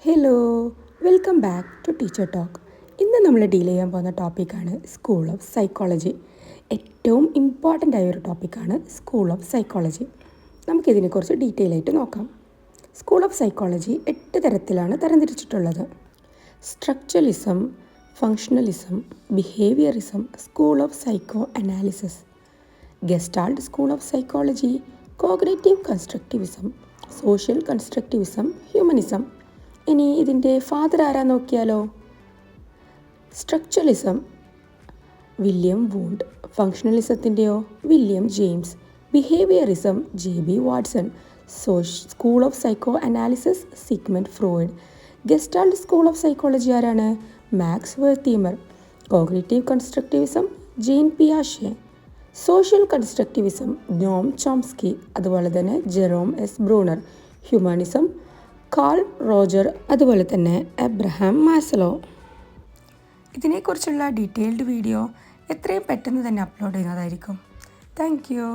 Hello, welcome back to teacher talk. ഇന്ന് നമ്മൾ deal ചെയ്യാൻ പോകുന്ന ടോപ്പിക്കാണ് സ്കൂൾ ഓഫ് സൈക്കോളജി. ഏറ്റവും ഇമ്പോർട്ടൻ്റ് ആയ ഒരു ടോപ്പിക്കാണ് സ്കൂൾ ഓഫ് സൈക്കോളജി. നമുക്കിതിനെക്കുറിച്ച് ഡീറ്റെയിൽ ആയിട്ട് നോക്കാം. സ്കൂൾ ഓഫ് സൈക്കോളജി 8 തരത്തിലാണ് തരംതിരിച്ചിട്ടുള്ളത്. Structuralism, functionalism, behaviourism, school of psychoanalysis, Gestalt school of psychology, cognitive constructivism, social constructivism, humanism. ഇനി ഇതിൻ്റെ ഫാദർ ആരാ നോക്കിയാലോ. സ്ട്രക്ചറലിസം വില്യം വൂണ്ട്, ഫങ്ഷണലിസത്തിൻ്റെയോ William James, behaviourism JB Watson, school of psychoanalysis Sigmund Freud, gestalt school of psychology ആരാണ്? Max Wertheimer, cognitive constructivism Jean പിയാഷെ, social constructivism Noam Chomsky, അതുപോലെ തന്നെ Jerome S Bruner, humanism Carl Roger, അതുപോലെ തന്നെ Abraham Maslow. ഇതിനെക്കുറിച്ചുള്ള detailed video എത്രയും പെട്ടെന്ന് തന്നെ അപ്ലോഡ് ചെയ്യുന്നതായിരിക്കും. Thank U.